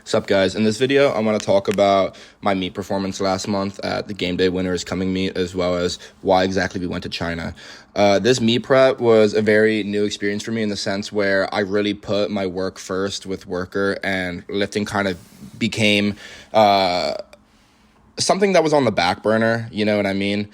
Sup guys, in this video I'm going to talk about my meet performance last month at the Game Day Winners Coming meet, as well as why exactly we went to China. This meet prep was a very new experience for me in the sense where I really put my work first with worker, and lifting kind of became something that was on the back burner, you know what I mean?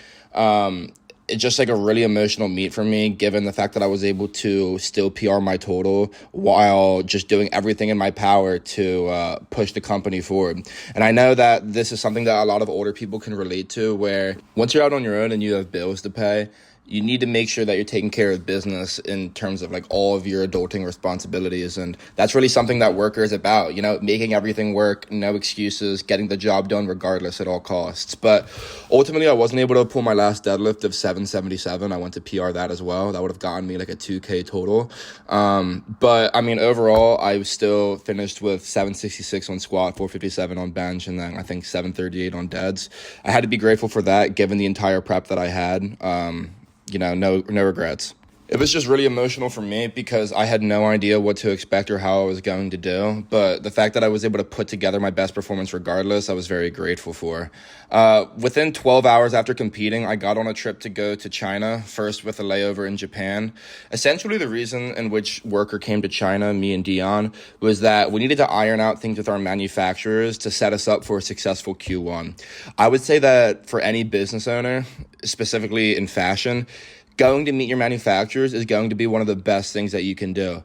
It's just like a really emotional meet for me, given the fact that I was able to still PR my total while just doing everything in my power to push the company forward. And I know that this is something that a lot of older people can relate to, where once you're out on your own and you have bills to pay, you need to make sure that you're taking care of business in terms of like all of your adulting responsibilities. And that's really something that worker is about, you know, making everything work, no excuses, getting the job done regardless at all costs. But ultimately, I wasn't able to pull my last deadlift of 777. I went to PR that as well. That would have gotten me like a 2K total. But I mean, overall, I was still finished with 766 on squat, 457 on bench, and then I think 738 on deads. I had to be grateful for that, given the entire prep that I had. No regrets. It was just really emotional for me because I had no idea what to expect or how I was going to do. But the fact that I was able to put together my best performance regardless, I was very grateful for. Within 12 hours after competing, I got on a trip to go to China, first with a layover in Japan. Essentially, the reason in which worker came to China, me and Dion, was that we needed to iron out things with our manufacturers to set us up for a successful Q1. I would say that for any business owner, specifically in fashion, going to meet your manufacturers is going to be one of the best things that you can do.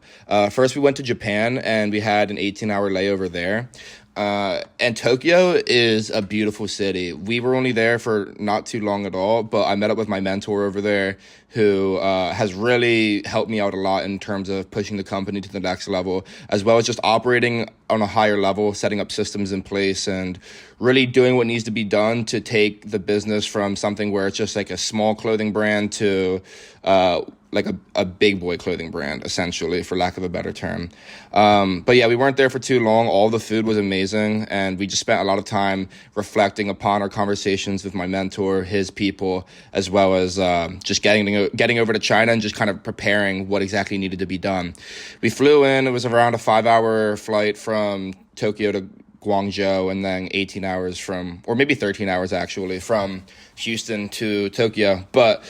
First, we went to Japan and we had an 18-hour layover there. And Tokyo is a beautiful city. We were only there for not too long at all, but I met up with my mentor over there who has really helped me out a lot in terms of pushing the company to the next level, as well as just operating on a higher level, setting up systems in place, and really doing what needs to be done to take the business from something where it's just like a small clothing brand to like a big boy clothing brand, essentially, for lack of a better term. But yeah, we weren't there for too long. All the food was amazing, and we just spent a lot of time reflecting upon our conversations with my mentor, his people, as well as just getting over to China and just kind of preparing what exactly needed to be done. We flew in. It was around a 5-hour flight from Tokyo to Guangzhou, and then 18 hours or maybe 13 hours actually, from Houston to Tokyo. But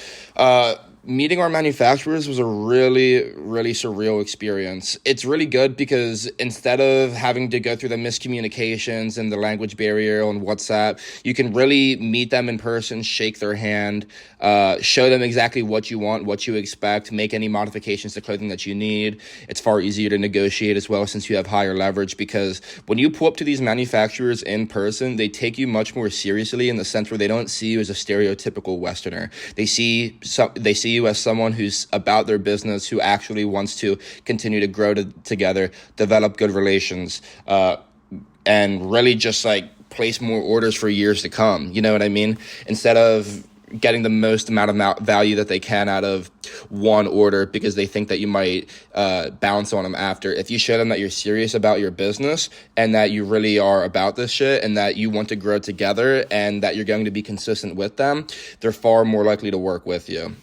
meeting our manufacturers was a really, really surreal experience. It's really good because instead of having to go through the miscommunications and the language barrier on WhatsApp, you can really meet them in person, shake their hand, show them exactly what you want, what you expect, make any modifications to clothing that you need. It's far easier to negotiate as well, since you have higher leverage, because when you pull up to these manufacturers in person, they take you much more seriously in the sense where they don't see you as a stereotypical Westerner. They see you as someone who's about their business, who actually wants to continue to grow together, develop good relations, and really just like place more orders for years to come. You know what I mean? Instead of getting the most amount of value that they can out of one order because they think that you might bounce on them after. If you show them that you're serious about your business and that you really are about this shit and that you want to grow together and that you're going to be consistent with them, they're far more likely to work with you.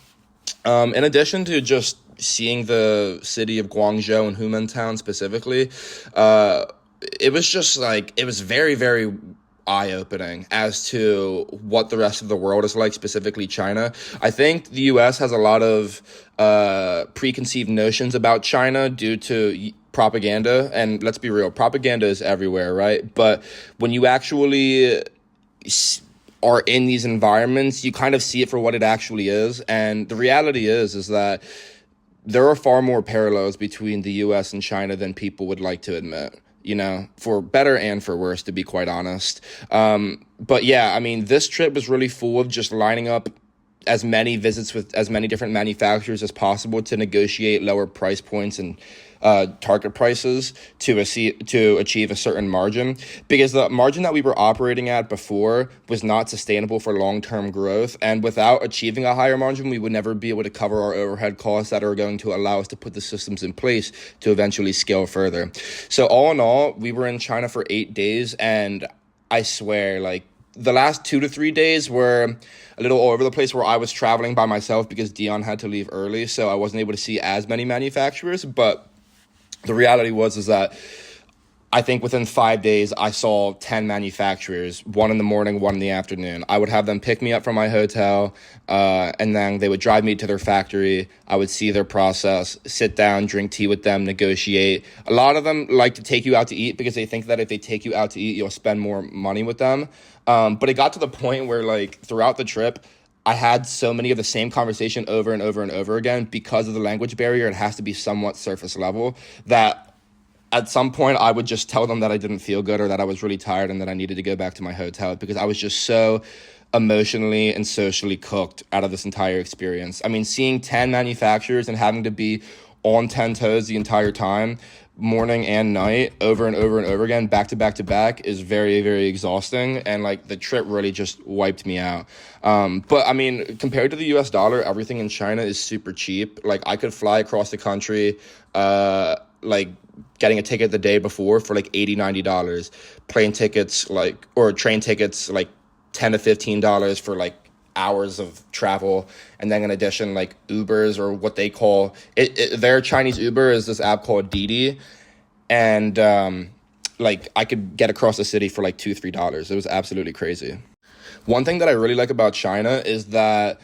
In addition to just seeing the city of Guangzhou and Humantown specifically, it was just like, it was very, very eye-opening as to what the rest of the world is like, specifically China. I think the US has a lot of preconceived notions about China due to propaganda, and let's be real, propaganda is everywhere, right? But when you actually are in these environments, you kind of see it for what it actually is. And the reality is that there are far more parallels between the US and China than people would like to admit, you know, for better and for worse, to be quite honest. But yeah, I mean, this trip was really full of just lining up as many visits with as many different manufacturers as possible to negotiate lower price points and target prices to achieve a certain margin, because the margin that we were operating at before was not sustainable for long-term growth, and without achieving a higher margin, we would never be able to cover our overhead costs that are going to allow us to put the systems in place to eventually scale further. So all in all, we were in China for 8 days, and I swear, like, the last 2 to 3 days were a little all over the place, where I was traveling by myself because Dion had to leave early, so I wasn't able to see as many manufacturers. But the reality is that I think within 5 days, I saw 10 manufacturers, one in the morning, one in the afternoon. I would have them pick me up from my hotel, and then they would drive me to their factory. I would see their process, sit down, drink tea with them, negotiate. A lot of them like to take you out to eat because they think that if they take you out to eat, you'll spend more money with them. But it got to the point where, like, throughout the trip, I had so many of the same conversation over and over and over again because of the language barrier. It has to be somewhat surface level that at some point I would just tell them that I didn't feel good or that I was really tired and that I needed to go back to my hotel because I was just so emotionally and socially cooked out of this entire experience. I mean, seeing 10 manufacturers and having to be on 10 toes the entire time, morning and night, over and over and over again, back to back to back, is very, very exhausting. And like the trip really just wiped me out. But I mean, compared to the US dollar, everything in China is super cheap. Like I could fly across the country, like getting a ticket the day before for like $80-$90. Plane tickets, like, or train tickets, like $10 to $15 for like hours of travel. And then in addition, like Ubers, or what they call it, their Chinese Uber is this app called Didi. And like I could get across the city for like $2-$3. It was absolutely crazy. One thing that I really like about China is that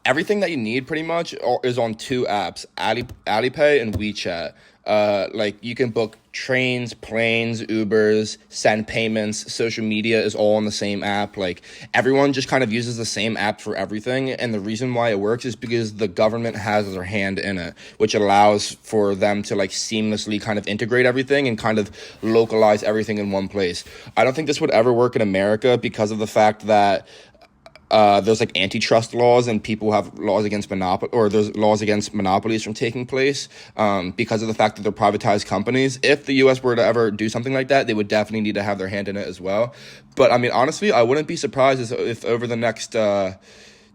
everything that you need pretty much is on two apps, Alipay and WeChat. Like you can book trains, planes, Ubers, send payments, social media is all on the same app. Like everyone just kind of uses the same app for everything. And the reason why it works is because the government has their hand in it, which allows for them to like seamlessly kind of integrate everything and kind of localize everything in one place. I don't think this would ever work in America because of the fact that there's like antitrust laws and people have laws against there's laws against monopolies from taking place because of the fact that they're privatized companies. If the US were to ever do something like that, they would definitely need to have their hand in it as well. But I mean, honestly, I wouldn't be surprised if over the next 10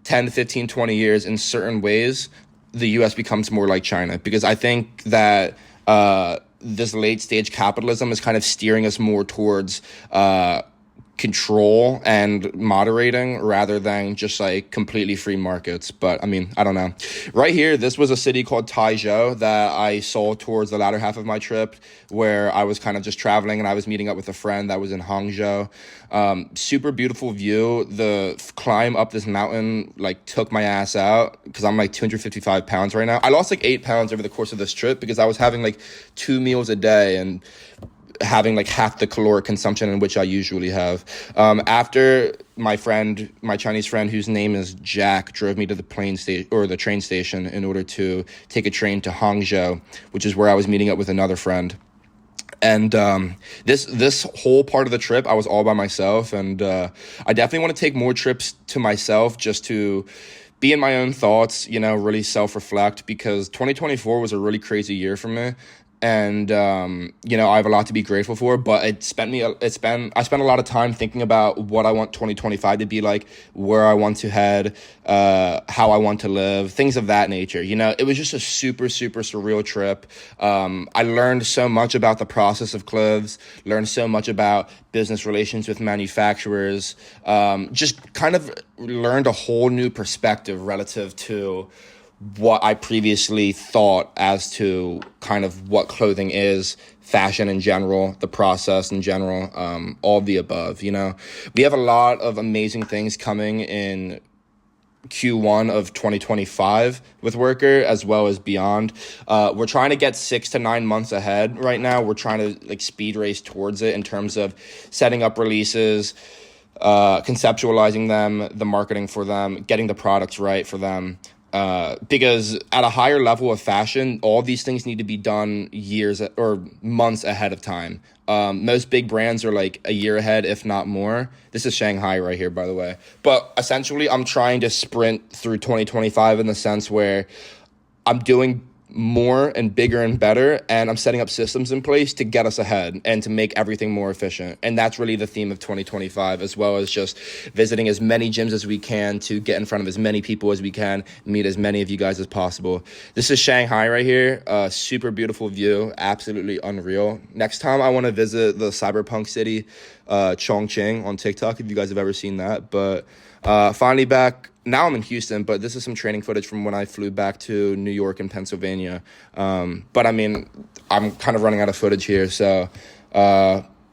to 15, 20 years, in certain ways, the US becomes more like China, because I think that this late stage capitalism is kind of steering us more towards control and moderating rather than just like completely free markets. But I mean, I don't know. Right here, this was a city called Taizhou that I saw towards the latter half of my trip, where I was kind of just traveling and I was meeting up with a friend that was in Hangzhou. Super beautiful view. The climb up this mountain like took my ass out because I'm like 255 pounds right now. I lost like 8 pounds over the course of this trip because I was having like 2 meals a day and having like half the caloric consumption in which I usually have. After my Chinese friend, whose name is Jack, drove me to the train station in order to take a train to Hangzhou, which is where I was meeting up with another friend. And this whole part of the trip, I was all by myself, and I definitely want to take more trips to myself just to be in my own thoughts, really self-reflect, because 2024 was a really crazy year for me. And, I have a lot to be grateful for, but I spent a lot of time thinking about what I want 2025 to be like, where I want to head, how I want to live, things of that nature. It was just a super, super surreal trip. I learned so much about the process of clothes, learned so much about business relations with manufacturers, just kind of learned a whole new perspective relative to what I previously thought as to kind of what clothing is, fashion in general, the process in general, all of the above. We have a lot of amazing things coming in Q1 of 2025 with Worker, as well as beyond. We're trying to get 6 to 9 months ahead right now. We're trying to like speed race towards it in terms of setting up releases, conceptualizing them, the marketing for them, getting the products right for them. Because at a higher level of fashion, all these things need to be done years or months ahead of time. Most big brands are like a year ahead, if not more. This is Shanghai right here, by the way. But essentially, I'm trying to sprint through 2025 in the sense where I'm doing more and bigger and better, and I'm setting up systems in place to get us ahead and to make everything more efficient. And that's really the theme of 2025, as well as just visiting as many gyms as we can to get in front of as many people as we can, meet as many of you guys as possible. This is Shanghai right here. Super beautiful view, absolutely unreal. Next time I want to visit the cyberpunk city, Chongqing on TikTok, if you guys have ever seen that. But finally back now I'm in Houston, but this is some training footage from when I flew back to New York and Pennsylvania. But I mean, I'm kind of running out of footage here, so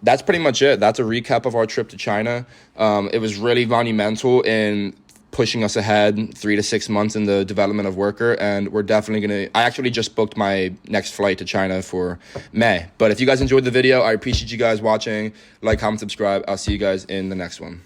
that's pretty much it. That's a recap of our trip to China. It was really monumental in pushing us ahead 3 to 6 months in the development of Worker, and we're definitely gonna, I actually just booked my next flight to China for May. But if you guys enjoyed the video, I appreciate you guys watching. Like, comment, subscribe. I'll see you guys in the next one.